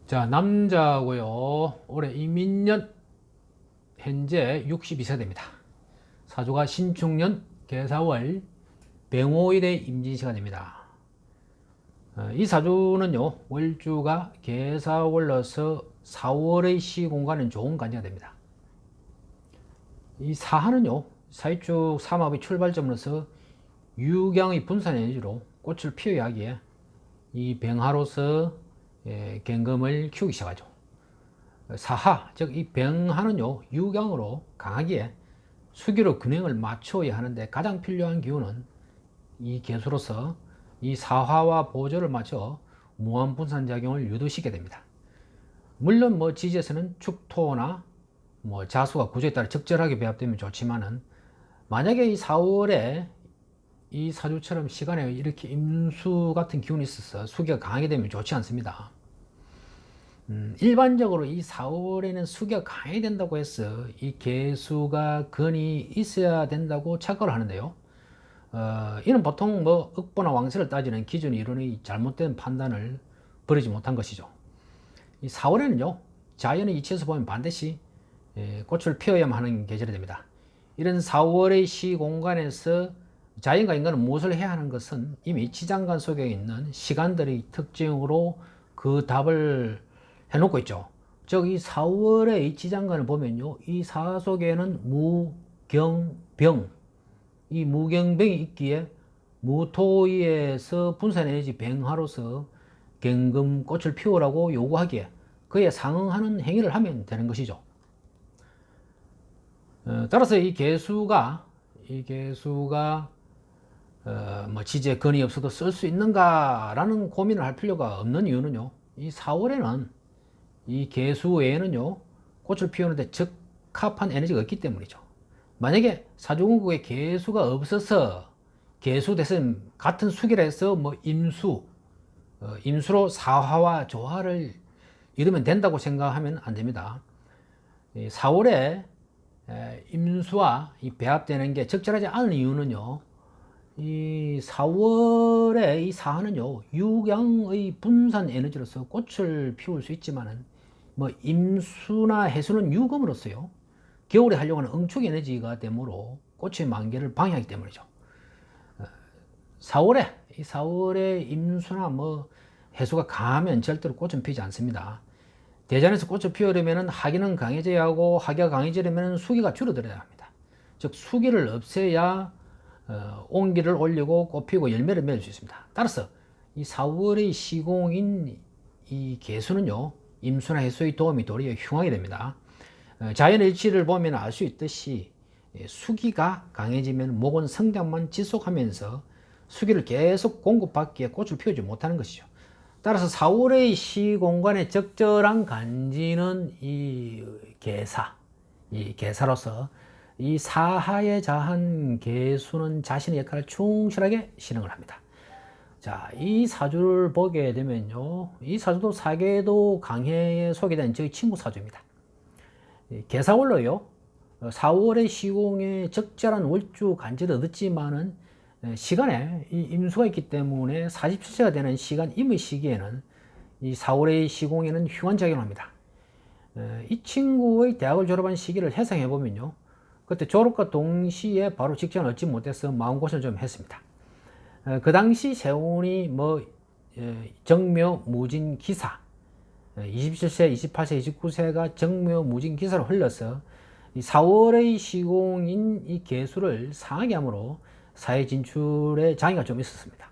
자, 남자고요. 올해 이민년, 현재 62세대입니다. 사주가 신축년, 개사월, 병오일에 임진시가 됩니다. 이 사주는요, 월주가 개사월로서 4월의 시공간은 좋은 간지가 됩니다. 이 사하는요, 사이축 삼합의 출발점으로서 유경의 분산 에너지로 꽃을 피워야 하기에 이 병하로서 경금을 키우기 시작하죠. 사하, 즉 이 병하는요, 유경으로 강하기에 수기로 균형을 맞춰야 하는데 가장 필요한 기운은 이 개수로서 이 사화와 보조를 맞춰 무한 분산 작용을 유도시키게 됩니다. 물론 지지에서는 축토나 자수가 구조에 따라 적절하게 배합되면 좋지만은, 만약에 이 4월에 이 사주처럼 시간에 이렇게 임수 같은 기운이 있어서 수기가 강하게 되면 좋지 않습니다. 일반적으로 이 4월에는 수기가 강해야 된다고 해서 이 개수가 근이 있어야 된다고 착각을 하는데요. 이는 보통 억보나 왕세를 따지는 기준 이론의 잘못된 판단을 버리지 못한 것이죠. 이 4월에는요, 자연의 이치에서 보면 반드시 꽃을 피워야만 하는 계절이 됩니다. 이런 4월의 시공간에서 자연과 인간은 무엇을 해야 하는 것은 이미 지장간 속에 있는 시간들의 특징으로 그 답을 해놓고 있죠. 즉, 이 4월의 이 지장간을 보면요, 이 사 속에는 무경병, 이 무경병이 있기에 무토에서 분산 에너지 병하로서 경금 꽃을 피우라고 요구하기에 그에 상응하는 행위를 하면 되는 것이죠. 따라서 이 개수가 지지에 근이 없어도 쓸 수 있는가라는 고민을 할 필요가 없는 이유는요, 이 4월에는 이 개수 외에는요, 꽃을 피우는데 적합한 에너지가 없기 때문이죠. 만약에 사주궁극에 개수가 없어서 개수 대신 같은 수기라 해서 임수로 사화와 조화를 이루면 된다고 생각하면 안 됩니다. 4월에 임수와 배합되는 게 적절하지 않은 이유는요, 이 4월에 이 사화는요, 유경의 분산 에너지로서 꽃을 피울 수 있지만은, 임수나 해수는 유금으로서요, 겨울에 하려고 하는 응축 에너지가 되므로 꽃의 만개를 방해하기 때문이죠. 4월에 임수나 해수가 강하면 절대로 꽃은 피지 않습니다. 대전에서 꽃을 피우려면 하기는 강해져야 하고, 하기가 강해지려면 수기가 줄어들어야 합니다. 즉, 수기를 없애야 온기를 올리고 꽃 피우고 열매를 맺을 수 있습니다. 따라서 이 4월의 시공인 이 개수는요, 임수나 해수의 도움이 도리어 흉하게 됩니다. 자연의 일치를 보면 알 수 있듯이 수기가 강해지면 목은 성장만 지속하면서 수기를 계속 공급받기에 꽃을 피우지 못하는 것이죠. 따라서 4월의 시공간의 적절한 간지는 이 개사로서 이 사하에 자한 개수는 자신의 역할을 충실하게 실행을 합니다. 자, 이 사주를 보게 되면요, 이 사주도 사계도 강해에 소개된 저희 친구 사주입니다. 개사월로요, 4월의 시공에 적절한 월주 간지를 얻었지만은 시간에 이 임수가 있기 때문에 47세가 되는 시간 임의 시기에는 이 4월의 시공에는 흉한 작용을 합니다. 이 친구의 대학을 졸업한 시기를 해상해 보면요, 그때 졸업과 동시에 바로 직장을 얻지 못해서 마음고생을 좀 했습니다. 그 당시 세운이 정묘 무진 기사, 27세, 28세, 29세가 정묘 무진 기사로 흘러서 이 4월의 시공인 이 개수를 상하게 함으로 사회 진출에 장애가 좀 있었습니다.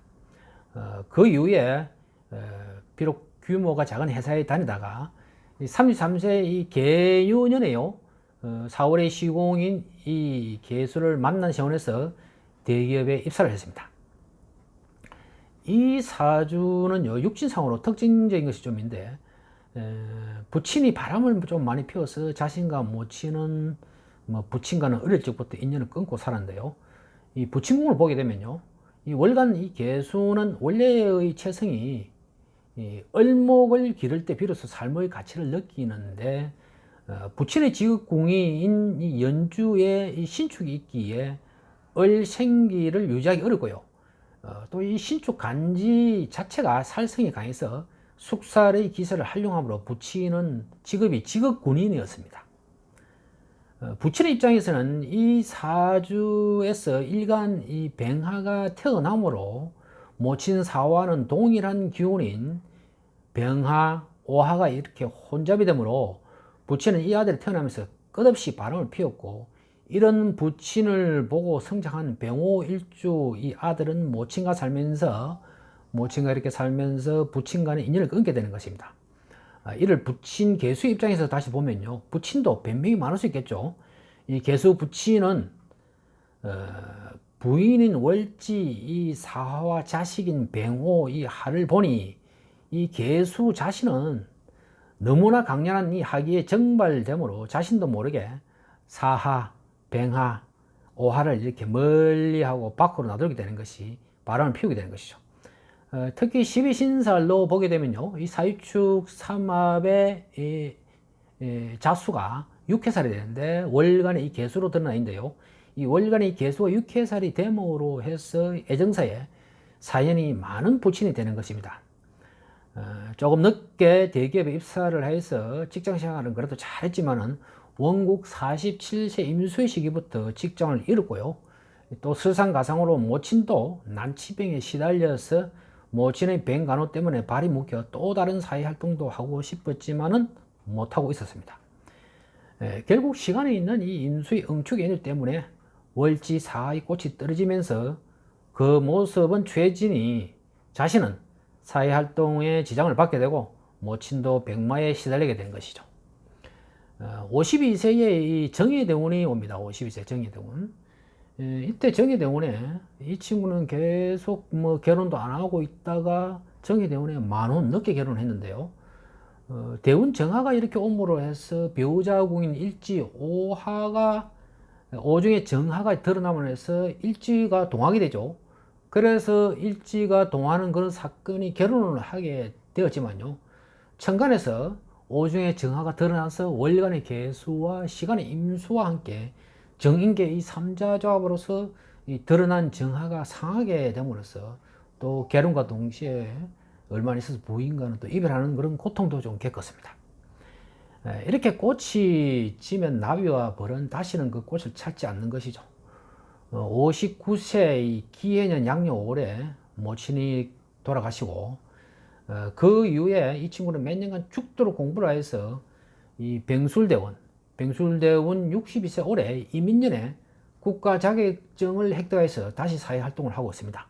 그 이후에 비록 규모가 작은 회사에 다니다가 33세 이 개유년에요, 4월의 시공인 이 개수를 만난 세원에서 대기업에 입사를 했습니다. 이 사주는요, 육신상으로 특징적인 것이 좀 있는데, 부친이 바람을 좀 많이 피워서 자신과 모친은 부친과는 어릴 적부터 인연을 끊고 살았는데요, 이 부친궁을 보게 되면요, 이 월간 이 개수는 원래의 체성이 을목을 기를 때 비로소 삶의 가치를 느끼는데, 부친의 지극궁인 이 연주에 이 신축이 있기에 을 생기를 유지하기 어렵고요, 또 이 신축 간지 자체가 살성이 강해서 숙살의 기세를 활용함으로 부친은 직업이 직업군인이었습니다. 부친의 입장에서는 이 사주에서 일간 이 병하가 태어남으로 모친 사화는 동일한 기운인 병하, 오하가 이렇게 혼잡이 되므로 부친은 이 아들이 태어나면서 끝없이 바람을 피웠고, 이런 부친을 보고 성장한 병호일주 이 아들은 모친과 이렇게 살면서 부친과는 인연을 끊게 되는 것입니다. 이를 부친 계수 입장에서 다시 보면요, 부친도 변명이 많을 수 있겠죠. 이 계수 부친은 부인인 월지 이 사화와 자식인 병호 이 하를 보니 이 계수 자신은 너무나 강렬한 이 하기에 정발되므로 자신도 모르게 사하, 병하, 오하를 이렇게 멀리하고 밖으로 놔두게 되는 것이 바람을 피우게 되는 것이죠. 특히 12신살로 보게 되면요, 이 사유축 삼합의 자수가 6해살이 되는데 월간의 이 개수로 드러나 있는데요, 이 월간의 이 개수가 6해살이 됨으로 해서 애정사에 사연이 많은 부친이 되는 것입니다. 조금 늦게 대기업에 입사를 해서 직장 생활은 그래도 잘했지만은 원국 47세 임수의 시기부터 직장을 잃었고요. 또 설상가상으로 모친도 난치병에 시달려서 모친의 병간호 때문에 발이 묶여 또 다른 사회활동도 하고 싶었지만은 못하고 있었습니다. 결국 시간에 있는 이 임수의 응축 연유 때문에 월지 사의 꽃이 떨어지면서 그 모습은 최진이 자신은 사회활동에 지장을 받게 되고 모친도 병마에 시달리게 된 것이죠. 52세에 이 정예대운이 옵니다. 52세 정예대운. 이때 정예대운에 이 친구는 계속 뭐 결혼도 안 하고 있다가 정예대운에 만혼 늦게 결혼했는데요. 대운 정화가 이렇게 옴으로 해서 배우자궁인 일지 오하가 오중에 정화가 드러남으로 해서 일지가 동하게 되죠. 그래서 일지가 동하는 그런 사건이 결혼을 하게 되었지만요, 천간에서 오중의 정화가 드러나서 월간의 개수와 시간의 임수와 함께 정인계의 3자 조합으로서 이 드러난 정화가 상하게 됨으로써 또 결혼과 동시에 얼마 있어서 부인과는 또 이별하는 그런 고통도 좀 겪었습니다. 이렇게 꽃이 지면 나비와 벌은 다시는 그 꽃을 찾지 않는 것이죠. 59세 기해년 양력 5월에 모친이 돌아가시고, 그 이후에 이 친구는 몇 년간 죽도록 공부를 해서 이 병술대원 62세 올해 이민년에 국가 자격증을 획득해서 다시 사회활동을 하고 있습니다.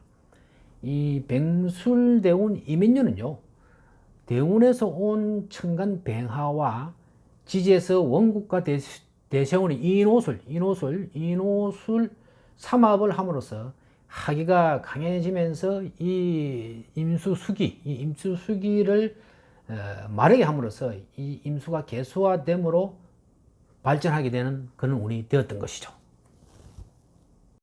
이 병술대운 이민년은요, 대운에서 온 천간 병하와 지지에서 원국과 대세운이 인호술 삼합을 함으로써 하기가 강해지면서 이 임수수기를 마르게 함으로써 이 임수가 개수화됨으로 발전하게 되는 그런 운이 되었던 것이죠.